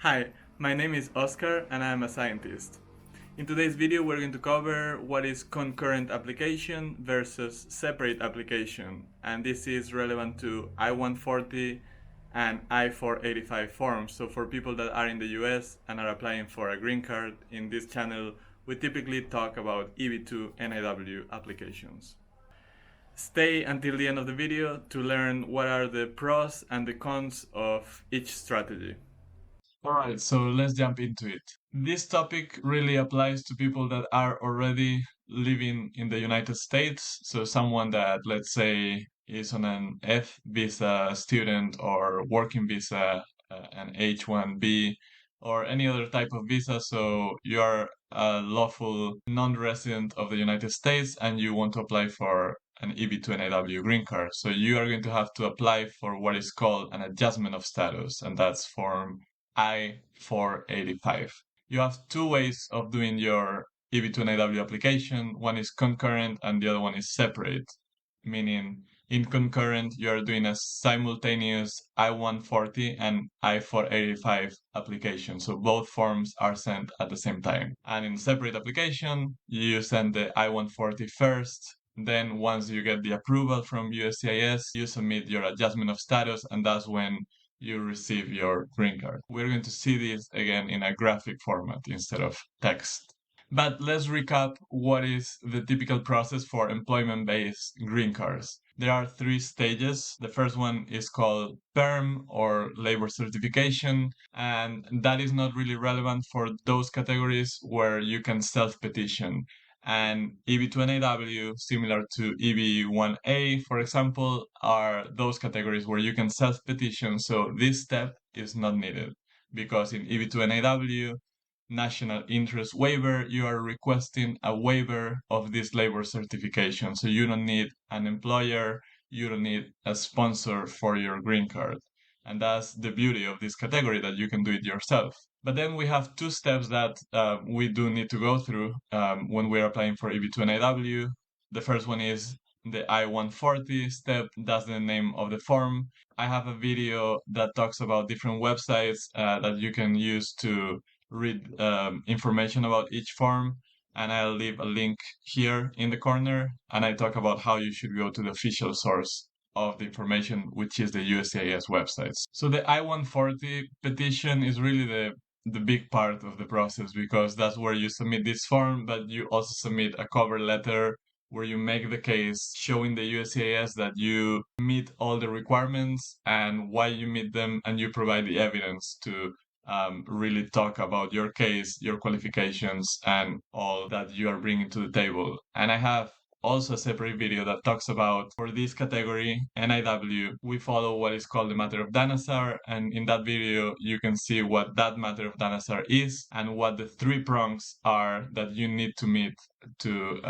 Hi, my name is Oscar and I am a scientist. In today's video we're going to cover what is concurrent application versus separate application, and this is relevant to I-140 and I-485 forms. So for people that are in the US and are applying for a green card, in this channel we typically talk about EB2 NIW applications. Stay until the end of the video to learn what are the pros and the cons of each strategy. Alright, so let's jump into it. This topic really applies to people that are already living in the United States. So someone that, let's say, is on an F visa student or working visa, an H-1B, or any other type of visa. So you are a lawful non-resident of the United States and you want to apply for an EB2 NIW green card. So you are going to have to apply for what is called an adjustment of status, and that's Form I-485. You have two ways of doing your EB2 NIW application. One is concurrent and the other one is separate, meaning in concurrent you are doing a simultaneous I-140 and I-485 application. So both forms are sent at the same time. And in separate application, you send the I-140 first. Then once you get the approval from USCIS, you submit your adjustment of status, and that's when you receive your green card. We're going to see this again in a graphic format instead of text. But let's recap what is the typical process for employment-based green cards. There are three stages. The first one is called PERM or labor certification, and that is not really relevant for those categories where you can self-petition. And EB2 NIW, similar to EB1A, for example, are those categories where you can self-petition, so this step is not needed. Because in EB2 NIW, national interest waiver, you are requesting a waiver of this labor certification. So you don't need an employer, you don't need a sponsor for your green card. And that's the beauty of this category, that you can do it yourself. But then we have two steps that we do need to go through when we're applying for EB2 NIW. The first one is the I-140 step. That's the name of the form. I have a video that talks about different websites that you can use to read information about each form, and I'll leave a link here in the corner, and I talk about how you should go to the official source of the information, which is the USCIS websites. So the I-140 petition is really the big part of the process, because that's where you submit this form, but you also submit a cover letter where you make the case showing the USCIS that you meet all the requirements and why you meet them, and you provide the evidence to really talk about your case, your qualifications, and all that you are bringing to the table. And I have also a separate video that talks about, for this category, NIW, we follow what is called the matter of Danazar, and in that video you can see what that matter of Danazar is and what the three prongs are that you need to meet to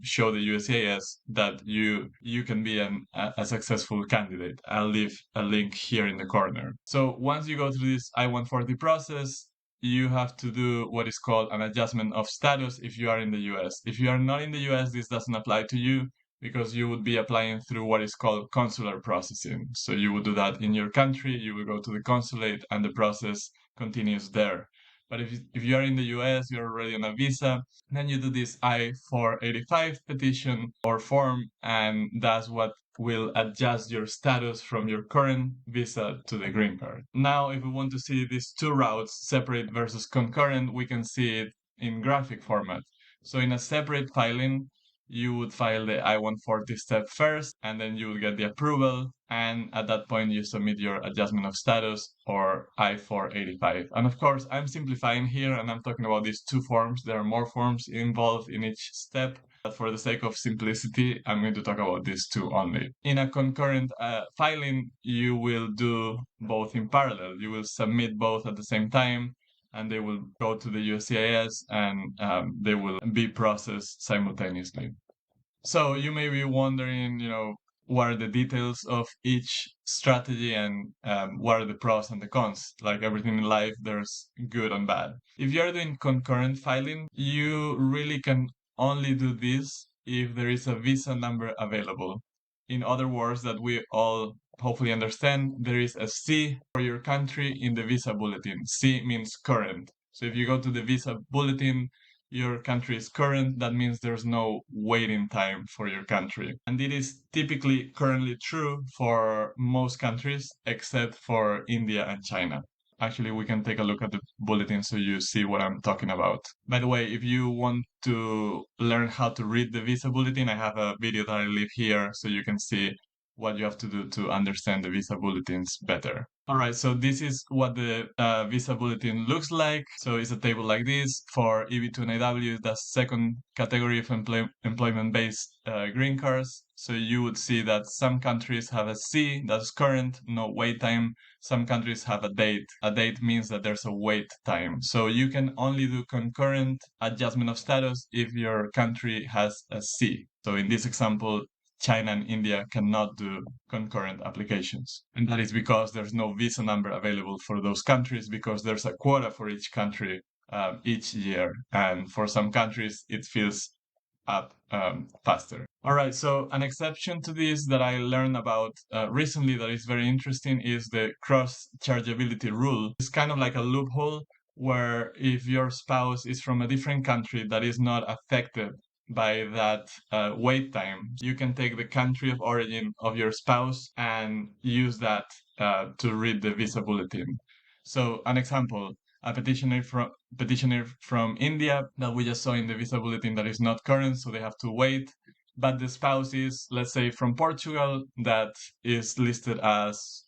show the USCIS that you can be a successful candidate. I'll leave a link here in the corner. So once you go through this I-140 process, you have to do what is called an adjustment of status if you are in the US. If you are not in the US, this doesn't apply to you, because you would be applying through what is called consular processing. So you would do that in your country, you will go to the consulate, and the process continues there. But if you are in the US, you're already on a visa, then you do this I-485 petition or form, and that's what will adjust your status from your current visa to the green card. Now, if we want to see these two routes, separate versus concurrent, we can see it in graphic format. So in a separate filing, you would file the I-140 step first, and then you would get the approval, and at that point you submit your adjustment of status or I-485. And of course, I'm simplifying here and I'm talking about these two forms. There are more forms involved in each step, but for the sake of simplicity, I'm going to talk about these two only. In a concurrent filing, you will do both in parallel. You will submit both at the same time, and they will go to the USCIS, and they will be processed simultaneously. So you may be wondering, what are the details of each strategy, and what are the pros and the cons? Like everything in life, there's good and bad. If you're doing concurrent filing, you really can only do this if there is a visa number available. In other words, that we all hopefully understand, there is a C for your country in the visa bulletin. C means current. So if you go to the visa bulletin, your country is current, that means there's no waiting time for your country. And it is typically currently true for most countries except for India and China. Actually, we can take a look at the bulletin so you see what I'm talking about. By the way, if you want to learn how to read the visa bulletin, I have a video that I leave here so you can see what you have to do to understand the visa bulletins better. All right, so this is what the visa bulletin looks like. So it's a table like this. For EB2 NIW, the second category of employment-based green cards. So you would see that some countries have a C, that's current, no wait time. Some countries have a date. A date means that there's a wait time. So you can only do concurrent adjustment of status if your country has a C. So in this example, China and India cannot do concurrent applications. And that is because there's no visa number available for those countries because there's a quota for each country each year. And for some countries, it fills up faster. All right, so an exception to this that I learned about recently that is very interesting is the cross-chargeability rule. It's kind of like a loophole where if your spouse is from a different country that is not affected by that wait time, you can take the country of origin of your spouse and use that to read the visa bulletin. So an example, a petitioner from India that we just saw in the visa bulletin that is not current, so they have to wait. But the spouse is, let's say, from Portugal that is listed as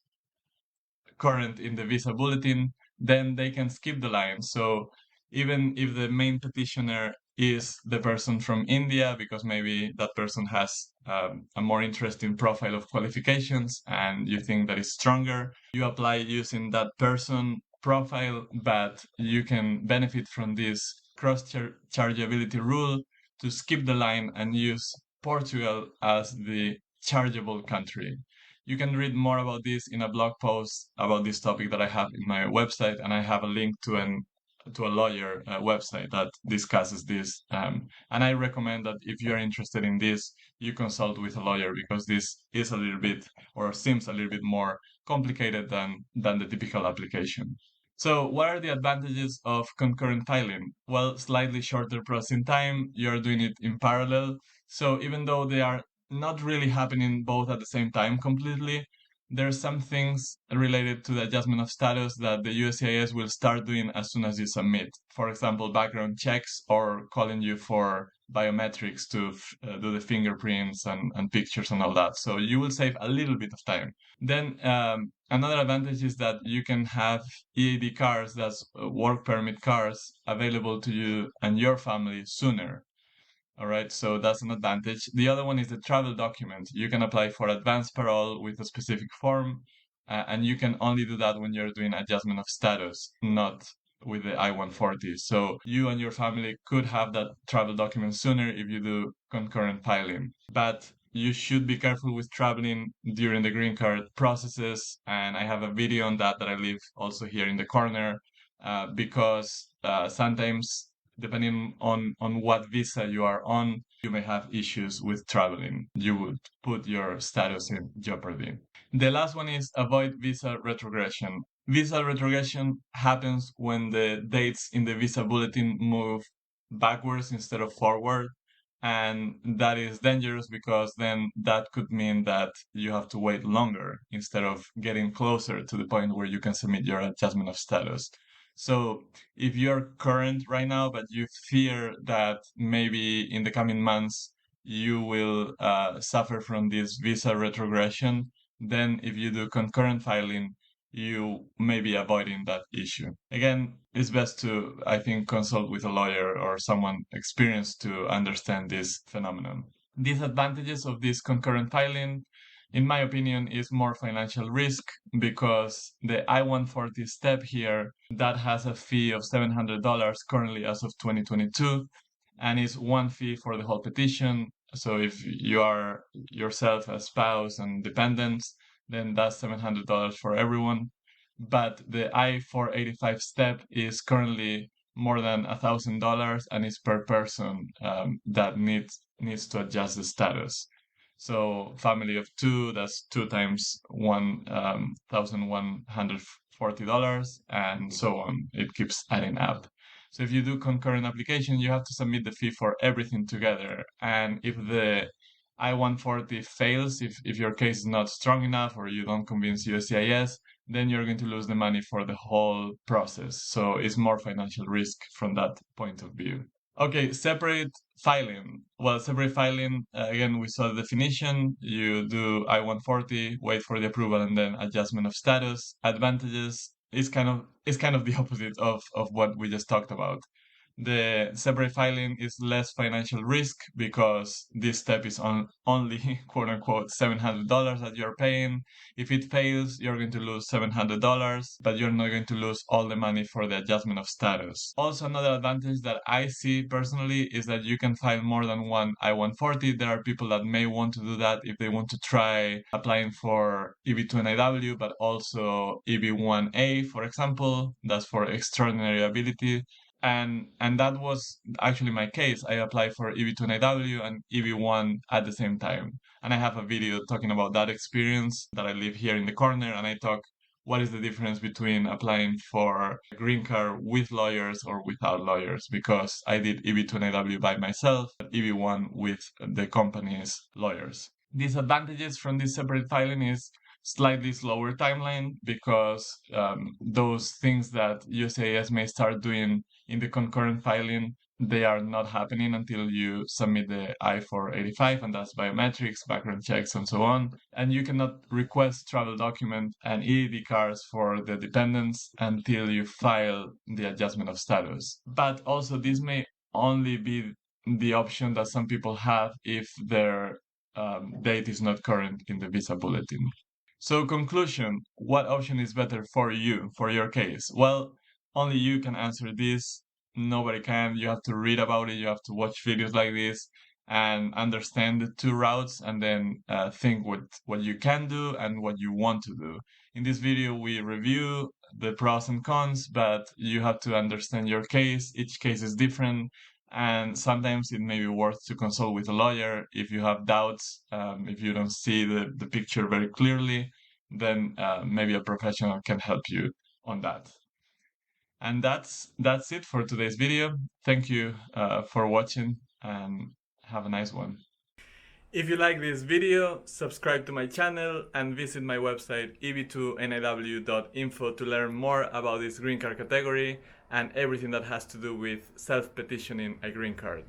current in the visa bulletin, then they can skip the line. So even if the main petitioner is the person from India, because maybe that person has a more interesting profile of qualifications and you think that is stronger, you apply using that person profile, but you can benefit from this cross-chargeability rule to skip the line and use Portugal as the chargeable country. You can read more about this in a blog post about this topic that I have in my website, and I have a link to a lawyer website that discusses this. And I recommend that if you're interested in this, you consult with a lawyer because this is a little bit, or seems a little bit more complicated than the typical application. So what are the advantages of concurrent filing? Well, slightly shorter processing time, you're doing it in parallel. So even though they are not really happening both at the same time completely, there's some things related to the adjustment of status that the USCIS will start doing as soon as you submit. For example, background checks or calling you for biometrics to do the fingerprints and pictures and all that. So you will save a little bit of time. Then another advantage is that you can have EAD cards, that's work permit cards, available to you and your family sooner. All right, so that's an advantage. The other one is the travel document. You can apply for advanced parole with a specific form, and you can only do that when you're doing adjustment of status, not with the I-140. So you and your family could have that travel document sooner if you do concurrent filing. But you should be careful with traveling during the green card processes, and I have a video on that I leave also here in the corner, because sometimes depending on what visa you are on, you may have issues with traveling. You would put your status in jeopardy. The last one is avoid visa retrogression. Visa retrogression happens when the dates in the visa bulletin move backwards instead of forward. And that is dangerous because then that could mean that you have to wait longer instead of getting closer to the point where you can submit your adjustment of status. So if you're current right now, but you fear that maybe in the coming months you will suffer from this visa retrogression, then if you do concurrent filing, you may be avoiding that issue. Again, it's best to, I think, consult with a lawyer or someone experienced to understand this phenomenon. Disadvantages of this concurrent filing, in my opinion, is more financial risk because the I-140 step here, that has a fee of $700 currently as of 2022, and is one fee for the whole petition. So if you are yourself a spouse and dependents, then that's $700 for everyone. But the I-485 step is currently more than $1,000 and is per person that needs to adjust the status. So family of two, that's 2 times $1,140, and so on. It keeps adding up. So if you do concurrent application, you have to submit the fee for everything together. And if the I-140 fails, if your case is not strong enough or you don't convince USCIS, then you're going to lose the money for the whole process. So it's more financial risk from that point of view. Okay, separate filing. Well, separate filing, again, we saw the definition. You do I-140, wait for the approval, and then adjustment of status. Advantages is kind of the opposite of what we just talked about. The separate filing is less financial risk because this step is only quote unquote $700 that you're paying. If it fails, you're going to lose $700, but you're not going to lose all the money for the adjustment of status. Also, another advantage that I see personally is that you can file more than one I-140. There are people that may want to do that if they want to try applying for EB2 NIW, but also EB1A, for example. That's for extraordinary ability. And that was actually my case. I applied for EB2 NIW and EB1 at the same time. And I have a video talking about that experience that I leave here in the corner, and I talk what is the difference between applying for a green card with lawyers or without lawyers, because I did EB2 NIW by myself, EB1 with the company's lawyers. Disadvantages from this separate filing is slightly slower timeline because those things that USAS may start doing in the concurrent filing, they are not happening until you submit the I-485, and that's biometrics, background checks, and so on. And you cannot request travel document and EAD cards for the dependents until you file the adjustment of status. But also, this may only be the option that some people have if their date is not current in the visa bulletin. So conclusion, what option is better for you, for your case? Well, only you can answer this. Nobody can. You have to read about it. You have to watch videos like this and understand the two routes, and then think what you can do and what you want to do. In this video, we review the pros and cons, but you have to understand your case. Each case is different, and sometimes it may be worth to consult with a lawyer if you have doubts, if you don't see the picture very clearly, then maybe a professional can help you on that. And that's it for today's video. Thank you for watching, and have a nice one. If you like this video, subscribe to my channel and visit my website eb2niw.info to learn more about this green card category and everything that has to do with self-petitioning a green card.